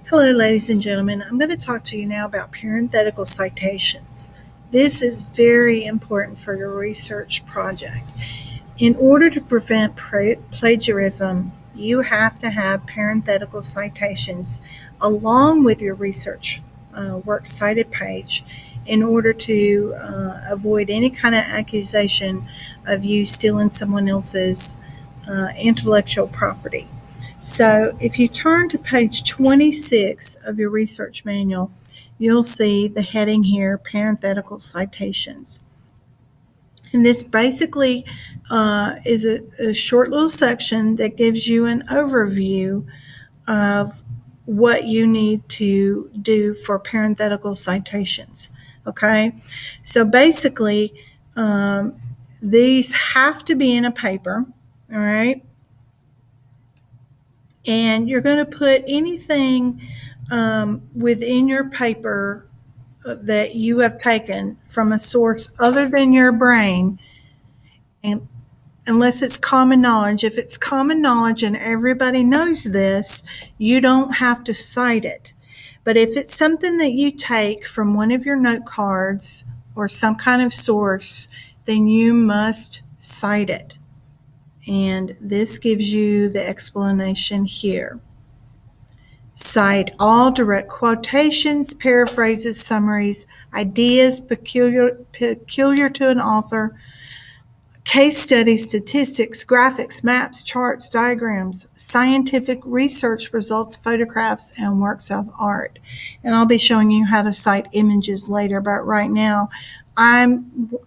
Hello, ladies and gentlemen. I'm going to talk to you now about parenthetical citations. This is very important for your research project. In order to prevent plagiarism, you have to have parenthetical citations along with your research works cited page in order to avoid any kind of accusation of you stealing someone else's intellectual property. So if you turn to page 26 of your research manual, you'll see the heading here, parenthetical citations. And this basically is a short little section that gives you an overview of what you need to do for parenthetical citations. Okay, so basically, these have to be in a paper, all right? And you're going to put anything within your paper that you have taken from a source other than your brain, and unless it's common knowledge. If it's common knowledge and everybody knows this, you don't have to cite it. But if it's something that you take from one of your note cards or some kind of source, then you must cite it. And this gives you the explanation here. Cite all direct quotations, paraphrases, summaries, ideas peculiar to an author, case studies, statistics, graphics, maps, charts, diagrams, scientific research results, photographs, and works of art. And I'll be showing you how to cite images later, but right now I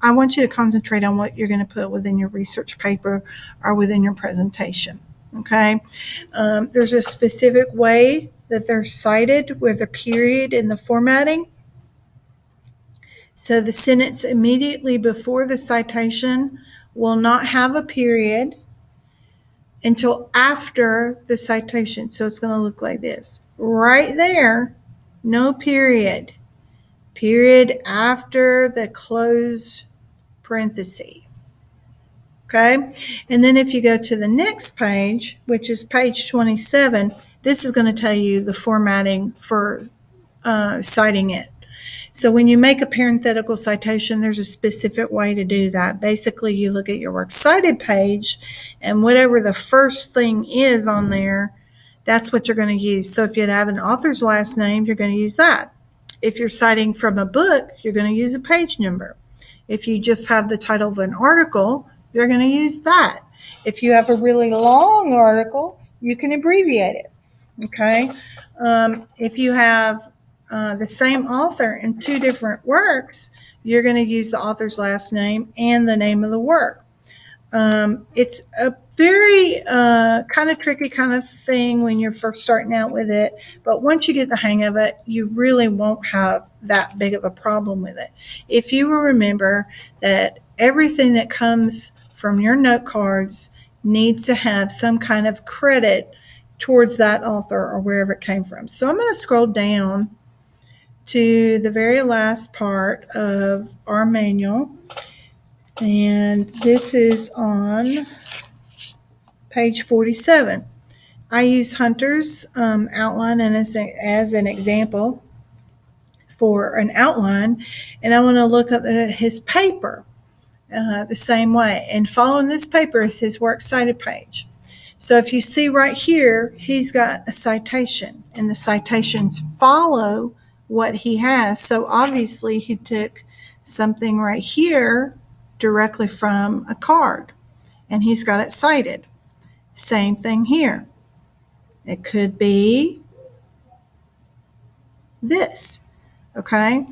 want you to concentrate on what you're going to put within your research paper or within your presentation. Okay, there's a specific way that they're cited with a period in the formatting. So the sentence immediately before the citation will not have a period until after the citation. So it's going to look like this. Right there, no period. Period after the closed parenthesis. Okay, and then if you go to the next page, which is page 27, this is going to tell you the formatting for citing it. So when you make a parenthetical citation, there's a specific way to do that. Basically, you look at your works cited page, and whatever the first thing is on there, that's what you're going to use. So if you have an author's last name, you're going to use that. If you're citing from a book, you're going to use a page number. If you just have the title of an article, you're going to use that. If you have a really long article, you can abbreviate it. Okay. If you have the same author in two different works, you're going to use the author's last name and the name of the work. It's a very kind of tricky kind of thing when you're first starting out with it, but once you get the hang of it, you really won't have that big of a problem with it. If you will remember that everything that comes from your note cards needs to have some kind of credit towards that author or wherever it came from. So I'm going to scroll down to the very last part of our manual, and this is on page 47. I use Hunter's outline and as an example for an outline, and I want to look at his paper the same way. And following this paper is his works cited page. So if you see right here, he's got a citation, and the citations follow what he has. So obviously he took something right here directly from a card, and he's got it cited. Same thing here. It could be this, okay?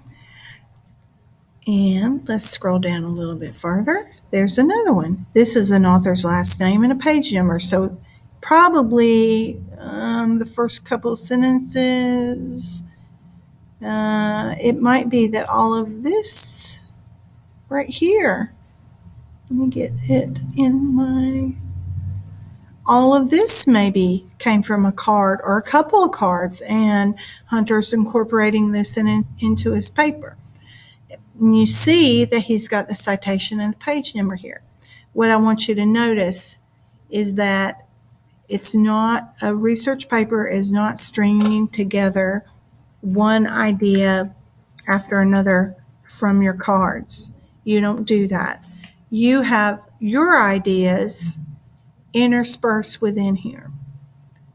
And let's scroll down a little bit further. There's another one. This is an author's last name and a page number. So probably the first couple of sentences, it might be that all of this right here, let me get it in my, all of this maybe came from a card or a couple of cards, and Hunter's incorporating this into his paper. And you see that he's got the citation and the page number here. What I want you to notice is that It's not, a research paper is not stringing together one idea after another from your cards. You don't do that. You have your ideas interspersed within here.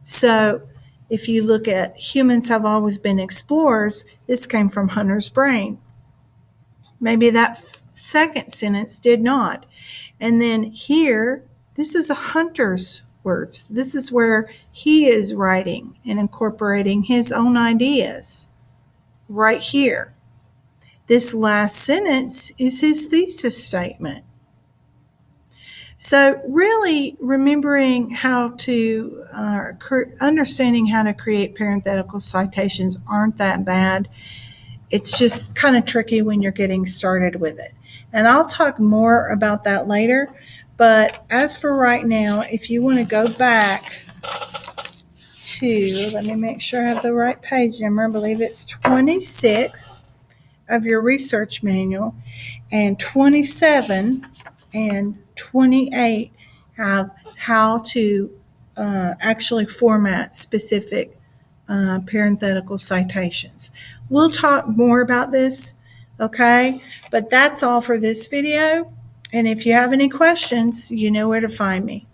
So if you look at humans have always been explorers, this came from Hunter's brain. Maybe that second sentence did not. And then here, this is a Hunter's words. This is where he is writing and incorporating his own ideas right here. This last sentence is his thesis statement. So really remembering how to, understanding how to create parenthetical citations aren't that bad. It's just kind of tricky when you're getting started with it. And I'll talk more about that later. But as for right now, if you want to go back to, let me make sure I have the right page number. I believe it's 26 of your research manual, and 27 and 28 have how to actually format specific parenthetical citations. We'll talk more about this, okay? But that's all for this video. And if you have any questions, you know where to find me.